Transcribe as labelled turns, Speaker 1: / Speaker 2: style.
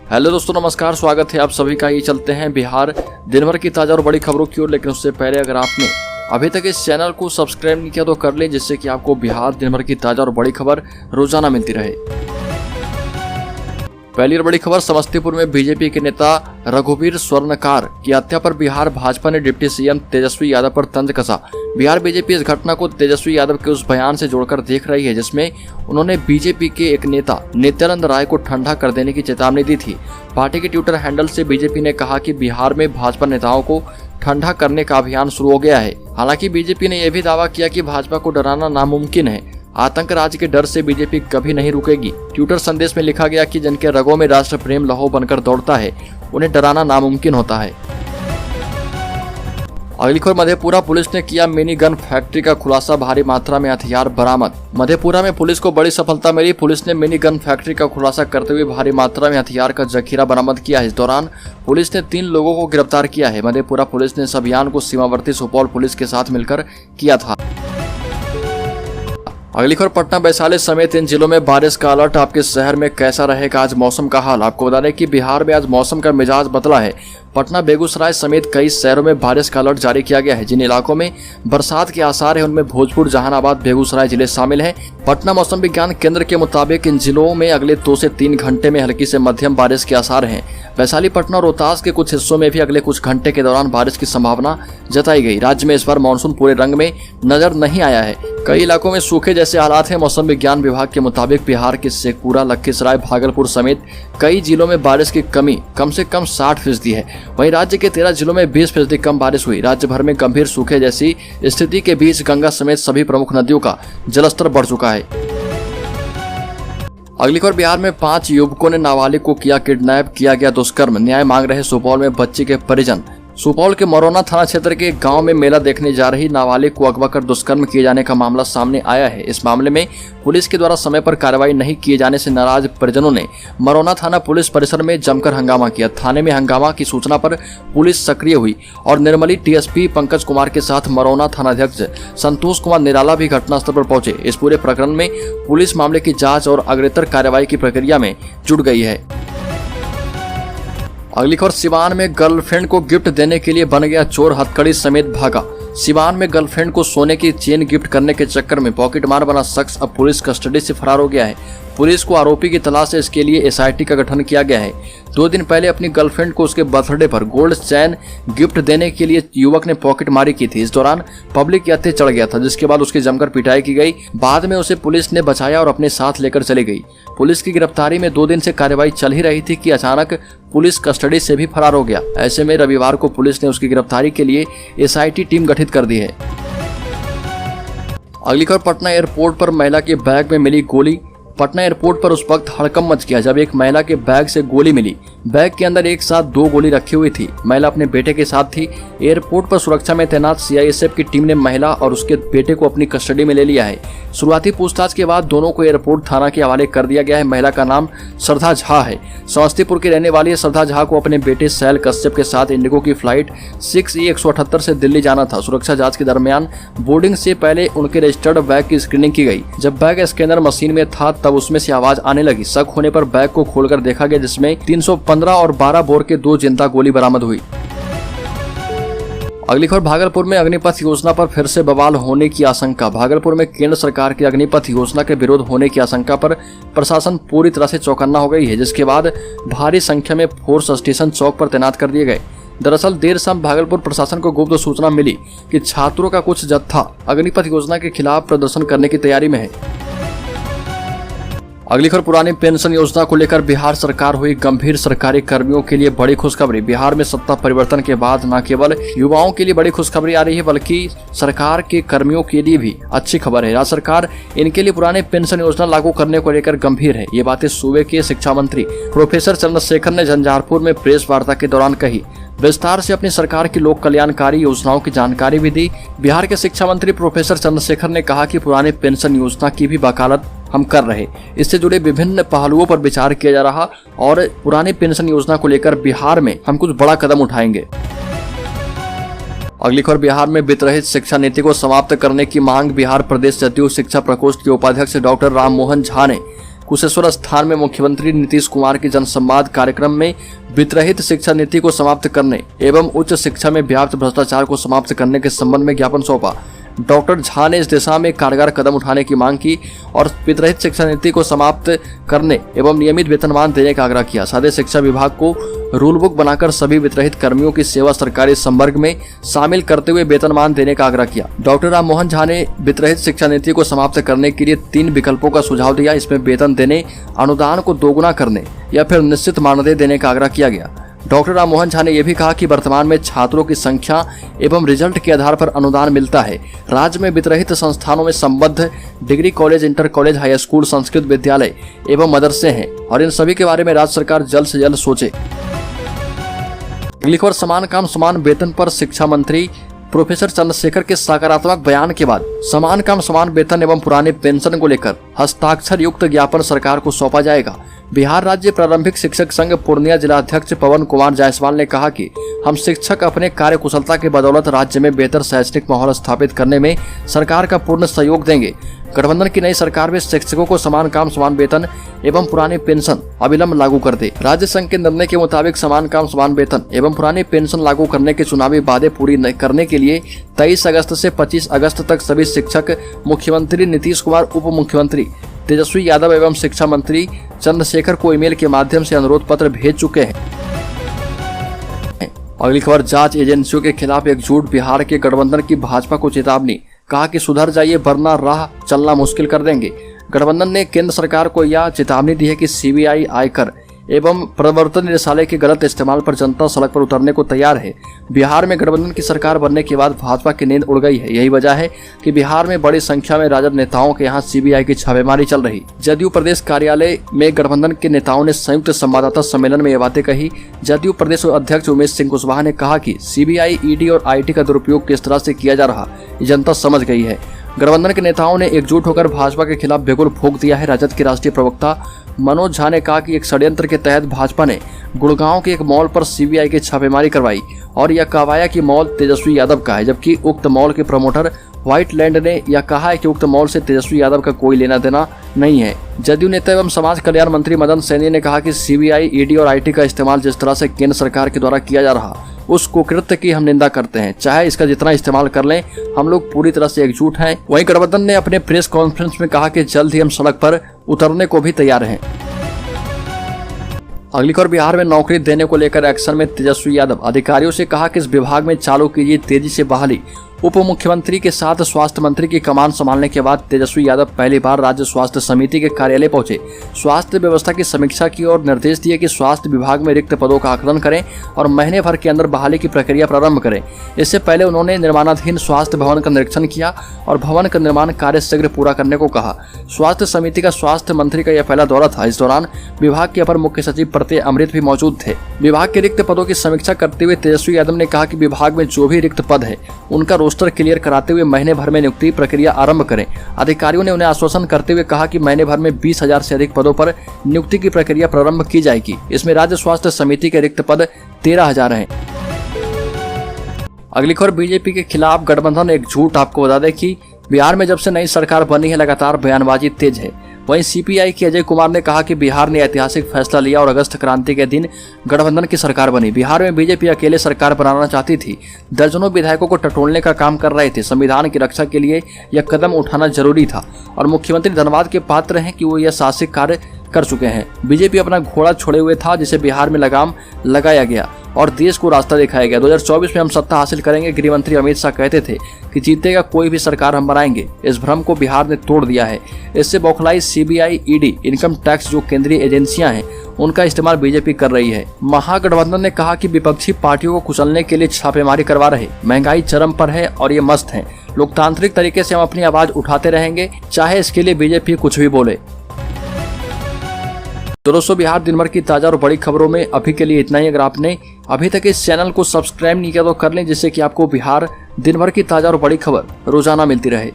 Speaker 1: Hello दोस्तों, नमस्कार। स्वागत है आप सभी का। ये चलते हैं बिहार दिन भर की ताज़ा और बड़ी खबरों की ओर। लेकिन उससे पहले अगर आपने अभी तक इस चैनल को सब्सक्राइब नहीं किया तो कर लें, जिससे कि आपको बिहार दिन भर की ताज़ा और बड़ी खबर रोजाना मिलती रहे। पहली और बड़ी खबर, समस्तीपुर में बीजेपी के नेता रघुवीर स्वर्णकार की हत्या पर बिहार भाजपा ने डिप्टी सीएम तेजस्वी यादव पर तंज कसा। बिहार बीजेपी इस घटना को तेजस्वी यादव के उस बयान से जोड़कर देख रही है जिसमें उन्होंने बीजेपी के एक नेता नित्यानंद राय को ठंडा कर देने की चेतावनी दी थी। पार्टी के ट्विटर हैंडल से बीजेपी ने कहा कि बिहार में भाजपा नेताओं को ठंडा करने का अभियान शुरू हो गया है। हालांकि बीजेपी ने यह भी दावा किया कि भाजपा को डराना नामुमकिन है। आतंक राज के डर से बीजेपी कभी नहीं रुकेगी। ट्विटर संदेश में लिखा गया कि जिनके रगों में राष्ट्र प्रेम लहू बनकर दौड़ता है, उन्हें डराना नामुमकिन होता है। अगली खबर, मधेपुरा पुलिस ने किया मिनी गन फैक्ट्री का खुलासा, भारी मात्रा में हथियार बरामद। मधेपुरा में पुलिस को बड़ी सफलता मिली। पुलिस ने मिनी गन फैक्ट्री का खुलासा करते हुए भारी मात्रा में हथियार का जखीरा बरामद किया है। इस दौरान पुलिस ने 3 लोगों को गिरफ्तार किया है। मधेपुरा पुलिस ने इस अभियान को सीमावर्ती सुपौल पुलिस के साथ मिलकर किया था। अगली खबर, पटना वैशाली समेत इन जिलों में बारिश का अलर्ट। आपके शहर में कैसा रहेगा आज मौसम का हाल? आपको बता दें कि बिहार में आज मौसम का मिजाज बदला है। पटना, बेगूसराय समेत कई शहरों में बारिश का अलर्ट जारी किया गया है। जिन इलाकों में बरसात के आसार है उनमें भोजपुर, जहानाबाद, बेगूसराय जिले शामिल हैं। पटना मौसम विज्ञान केंद्र के मुताबिक इन जिलों में अगले 2 से 3 घंटे में हल्की से मध्यम बारिश के आसार हैं। वैशाली, पटना और रोहतास के कुछ हिस्सों में भी अगले कुछ घंटे के दौरान बारिश की संभावना जताई गई। राज्य में इस बार मानसून पूरे रंग में नजर नहीं आया है। कई इलाकों में सूखे जैसे हालात हैं। मौसम विज्ञान विभाग के मुताबिक बिहार के शेखपुरा, लखीसराय, भागलपुर समेत कई जिलों में बारिश की कमी कम से कम 60% है। वहीं राज्य के 13 जिलों में 20% कम बारिश हुई। राज्य भर में गंभीर सूखे जैसी स्थिति के बीच गंगा समेत सभी प्रमुख नदियों का जलस्तर बढ़ चुका है। अगली खबर, बिहार में 5 युवकों ने नाबालिग को किया किडनैप, किया गया दुष्कर्म, न्याय मांग रहे सुपौल में बच्ची के परिजन। सुपौल के मरौना थाना क्षेत्र के गांव में मेला देखने जा रही नाबालिग को अगवा कर दुष्कर्म किए जाने का मामला सामने आया है। इस मामले में पुलिस के द्वारा समय पर कार्रवाई नहीं किए जाने से नाराज परिजनों ने मरौना थाना पुलिस परिसर में जमकर हंगामा किया। थाने में हंगामा की सूचना पर पुलिस सक्रिय हुई और निर्मली टीएसपी पंकज कुमार के साथ मरौना थानाध्यक्ष संतोष कुमार निराला भी घटनास्थल पर पहुंचे। इस पूरे प्रकरण में पुलिस मामले की जाँच और अग्रेतर कार्रवाई की प्रक्रिया में जुट गई है। अगली खबर, सिवान में गर्लफ्रेंड को गिफ्ट देने के लिए बन गया चोर, हथकड़ी समेत भागा। सिवान में गर्लफ्रेंड को सोने की चेन गिफ्ट करने के चक्कर में पॉकेटमार बना शख्स अब पुलिस कस्टडी से फरार हो गया है। पुलिस को आरोपी की तलाश है। इसके लिए एसआईटी का गठन किया गया है। 2 दिन पहले अपनी गर्लफ्रेंड को उसके बर्थडे पर गोल्ड चैन गिफ्ट देने के लिए युवक ने पॉकेटमारी की थी। इस दौरान पब्लिक यात्रा चढ़ गया था, जिसके बाद उसकी जमकर पिटाई की गई। बाद में उसे पुलिस ने बचाया और अपने साथ लेकर चली गई। पुलिस की गिरफ्तारी में 2 दिन से कार्रवाई चल ही रही थी कि अचानक पुलिस कस्टडी से भी फरार हो गया। ऐसे में रविवार को पुलिस ने उसकी गिरफ्तारी के लिए एसआईटी टीम गठित कर दी है। अगली खबर, पटना एयरपोर्ट पर महिला के बैग में मिली गोली। पटना एयरपोर्ट पर उस वक्त हड़कंप मच गया जब एक महिला के बैग से गोली मिली। बैग के अंदर एक साथ 2 गोली रखी हुई थी। महिला अपने बेटे के साथ थी। एयरपोर्ट पर सुरक्षा में तैनात सीआईएसएफ की टीम ने महिला और उसके बेटे को अपनी कस्टडी में ले लिया है। शुरुआती पूछताछ के बाद दोनों को एयरपोर्ट थाना के हवाले कर दिया गया है। महिला का नाम श्रद्धा झा है। समस्तीपुर की रहने वाली श्रद्धा झा को अपने बेटे शैल कश्यप के साथ इंडिगो की फ्लाइट 6E178 से दिल्ली जाना था। सुरक्षा जांच के दरमियान बोर्डिंग से पहले उनके रजिस्टर्ड बैग की स्क्रीनिंग की गई। जब बैग स्कैनर मशीन में था तब उसमें से आवाज आने लगी। शक होने पर बैग को खोलकर देखा गया, जिसमें 315 और 12 बोर के 2 जिंदा गोली बरामद हुई। अगली खबर, भागलपुर में अग्निपथ योजना पर फिर से बवाल होने की आशंका। भागलपुर में केंद्र सरकार की अग्निपथ योजना के विरोध होने की आशंका पर प्रशासन पूरी तरह से चौकन्ना हो गई है, जिसके बाद भारी संख्या में फोर्स स्टेशन चौक पर तैनात कर दिए गए। दरअसल देर शाम भागलपुर प्रशासन को गुप्त सूचना मिली कि छात्रों का कुछ जत्था अग्निपथ योजना के खिलाफ प्रदर्शन करने की तैयारी में है। अगली खबर, पुरानी पेंशन योजना को लेकर बिहार सरकार हुई गंभीर। सरकारी कर्मियों के लिए बड़ी खुशखबरी। बिहार में सत्ता परिवर्तन के बाद न केवल युवाओं के लिए बड़ी खुशखबरी आ रही है, बल्कि सरकार के कर्मियों के लिए भी अच्छी खबर है। राज्य सरकार इनके लिए पुराने पेंशन योजना लागू करने को लेकर गंभीर है। ये बातें सूबे के शिक्षा मंत्री प्रोफेसर चंद्रशेखर ने झंझारपुर में प्रेस वार्ता के दौरान कही। विस्तार से अपनी सरकार की लोक कल्याणकारी योजनाओं की जानकारी भी दी। बिहार के शिक्षा मंत्री प्रोफेसर चंद्रशेखर ने कहा कि पुराने पेंशन योजना की भी वकालत हम कर रहे। इससे जुड़े विभिन्न पहलुओं पर विचार किया जा रहा और पुराने पेंशन योजना को लेकर बिहार में हम कुछ बड़ा कदम उठाएंगे। अगली खबर, बिहार में वित्त-रहित शिक्षा नीति को समाप्त करने की मांग। बिहार प्रदेश जदयू शिक्षा प्रकोष्ठ के उपाध्यक्ष डॉक्टर राम मोहन झा ने कुशेश्वर स्थान में मुख्यमंत्री नीतीश कुमार की जनसंवाद कार्यक्रम में वित्तरहित शिक्षा नीति को समाप्त करने एवं उच्च शिक्षा में व्याप्त भ्रष्टाचार को समाप्त करने के संबंध में ज्ञापन सौंपा। डॉक्टर झा ने इस दिशा में कारगर कदम उठाने की मांग की और वित्तरहित शिक्षा नीति को समाप्त करने एवं नियमित वेतनमान देने का आग्रह किया। साथ ही शिक्षा विभाग को रूल बुक बनाकर सभी वित्तरहित कर्मियों की सेवा सरकारी संवर्ग में शामिल करते हुए वेतनमान देने का आग्रह किया। डॉक्टर राम मोहन झा ने वित्तरहित शिक्षा नीति को समाप्त करने के लिए 3 विकल्पों का सुझाव दिया। इसमें वेतन देने, अनुदान को दोगुना करने या फिर निश्चित मानदेय देने का आग्रह किया गया। डॉक्टर राम मोहन झा ने यह भी कहा कि वर्तमान में छात्रों की संख्या एवं रिजल्ट के आधार पर अनुदान मिलता है। राज्य में वित्तरहित संस्थानों में संबद्ध degree college, inter college, high school, Sanskrit विद्यालय एवं मदरसे हैं और इन सभी के बारे में राज्य सरकार जल्द से जल्द सोचे। अगली खबर, समान काम समान वेतन पर शिक्षा मंत्री प्रोफेसर चंद्रशेखर के सकारात्मक बयान के बाद समान काम समान वेतन एवं पुराने पेंशन को लेकर हस्ताक्षर युक्त ज्ञापन सरकार को सौंपा जाएगा। बिहार राज्य प्रारंभिक शिक्षक संघ पूर्णिया जिला अध्यक्ष पवन कुमार जायसवाल ने कहा कि हम शिक्षक अपने कार्य कुशलता के बदौलत राज्य में बेहतर शैक्षणिक माहौल स्थापित करने में सरकार का पूर्ण सहयोग देंगे। गठबंधन की नई सरकार में शिक्षकों को समान काम समान वेतन एवं पुरानी पेंशन अविलंब लागू कर दे। राज्य संघ के निर्णय के मुताबिक समान काम समान वेतन एवं पुरानी पेंशन लागू करने के चुनावी वादे पूरी करने के लिए 23 अगस्त से 25 अगस्त तक सभी शिक्षक मुख्यमंत्री नीतीश कुमार, उप मुख्यमंत्री तेजस्वी यादव एवं शिक्षा मंत्री चंद्रशेखर को ईमेल के माध्यम से अनुरोध पत्र भेज चुके हैं। अगली खबर, जांच एजेंसियों के खिलाफ एकजुट बिहार के गठबंधन की भाजपा को चेतावनी, कहा कि सुधर जाइए वरना राह चलना मुश्किल कर देंगे। गठबंधन ने केंद्र सरकार को यह चेतावनी दी है कि सीबीआई, आयकर एवं प्रवर्तन निदेशालय के गलत इस्तेमाल पर जनता सड़क पर उतरने को तैयार है। बिहार में गठबंधन की सरकार बनने के बाद भाजपा की नींद उड़ गई है। यही वजह है कि बिहार में बड़ी संख्या में राजद नेताओं के यहाँ सीबीआई की छापेमारी चल रही। जदयू प्रदेश कार्यालय में गठबंधन के नेताओं ने संयुक्त संवाददाता सम्मेलन में ये बातें कही। जदयू प्रदेश अध्यक्ष उमेश सिंह कुशवाहा ने कहा कि सीबीआई, ईडी और आईटी का दुरुपयोग किस तरह से किया जा रहा जनता समझ गई है। गठबंधन के नेताओं ने एकजुट होकर भाजपा के खिलाफ बिगुल फूंक दिया है। राजद के राष्ट्रीय प्रवक्ता मनोज झा ने कहा कि एक षड्यंत्र के तहत भाजपा ने गुड़गांव के एक मॉल पर सीबीआई की छापेमारी करवाई और यह कहवाया कि मॉल तेजस्वी यादव का है, जबकि उक्त मॉल के प्रमोटर व्हाइटलैंड ने यह कहा है कि उक्त मॉल से तेजस्वी यादव का कोई लेना देना नहीं है। जदयू नेता एवं समाज कल्याण मंत्री मदन सैनी ने कहा कि सीबीआई, ईडी और आईटी का इस्तेमाल जिस तरह से केंद्र सरकार के द्वारा किया जा रहा उस कुकृत्य की हम निंदा करते हैं। चाहे इसका जितना इस्तेमाल कर लें, हम लोग पूरी तरह से एकजुट हैं। वहीं गठबंधन ने अपने प्रेस कॉन्फ्रेंस में कहा कि जल्द ही हम सड़क पर उतरने को भी तैयार हैं। अगली खबर, बिहार में नौकरी देने को लेकर एक्शन में तेजस्वी यादव, अधिकारियों से कहा कि इस विभाग में चालू कीजिए तेजी से बहाली। उप मुख्यमंत्री के साथ स्वास्थ्य मंत्री की कमान संभालने के बाद तेजस्वी यादव पहली बार राज्य स्वास्थ्य समिति के कार्यालय पहुंचे। स्वास्थ्य व्यवस्था की समीक्षा की और निर्देश दिए कि स्वास्थ्य विभाग में रिक्त पदों का आकलन करें और महीने भर के अंदर बहाली की प्रक्रिया प्रारंभ करें। इससे पहले उन्होंने निर्माणाधीन स्वास्थ्य भवन का निरीक्षण किया और भवन का निर्माण कार्य शीघ्र पूरा करने को कहा। स्वास्थ्य समिति का स्वास्थ्य मंत्री का यह पहला दौरा था। इस दौरान विभाग के अपर मुख्य सचिव प्रत्यय अमृत भी मौजूद थे। विभाग के रिक्त पदों की समीक्षा करते हुए तेजस्वी यादव ने कहा कि विभाग में जो भी रिक्त पद है उनका रोस्टर क्लियर कराते हुए महीने भर में नियुक्ति प्रक्रिया आरंभ करें। अधिकारियों ने उन्हें आश्वासन करते हुए कहा कि महीने भर में 20,000 से अधिक पदों पर नियुक्ति की प्रक्रिया प्रारंभ की जाएगी। इसमें राज्य स्वास्थ्य समिति के रिक्त पद 13,000 हैं। अगली खबर, बीजेपी के खिलाफ गठबंधन एकजुट। आपको बता दें कि बिहार में जब से नई सरकार बनी है लगातार बयानबाजी तेज है। वहीं सीपीआई के अजय कुमार ने कहा कि बिहार ने ऐतिहासिक फैसला लिया और अगस्त क्रांति के दिन गठबंधन की सरकार बनी। बिहार में बीजेपी अकेले सरकार बनाना चाहती थी, दर्जनों विधायकों को टटोलने का काम कर रहे थे। संविधान की रक्षा के लिए यह कदम उठाना जरूरी था और मुख्यमंत्री धन्यवाद के पात्र हैं कि वो यह साहसिक कार्य कर चुके हैं। बीजेपी अपना घोड़ा छोड़े हुए था, जिसे बिहार में लगाम लगाया गया और देश को रास्ता दिखाया गया। 2024 में हम सत्ता हासिल करेंगे। गृह मंत्री अमित शाह कहते थे कि जीतेगा कोई भी सरकार हम बनाएंगे। इस भ्रम को बिहार ने तोड़ दिया है। इससे बौखलाई सीबीआई, ईडी, इनकम टैक्स जो केंद्रीय एजेंसियां हैं उनका इस्तेमाल बीजेपी कर रही है। महागठबंधन ने कहा कि विपक्षी पार्टियों को कुचलने के लिए छापेमारी करवा रहे। महंगाई चरम पर है और ये मस्त है। लोकतांत्रिक तरीके से हम अपनी आवाज उठाते रहेंगे, चाहे इसके लिए बीजेपी कुछ भी बोले। दोस्तों, बिहार दिन भर की ताजा और बड़ी खबरों में अभी के लिए इतना ही। अगर आपने अभी तक इस चैनल को सब्सक्राइब नहीं किया तो कर लें, जिससे कि आपको बिहार दिन भर की ताजा और बड़ी खबर रोजाना मिलती रहे।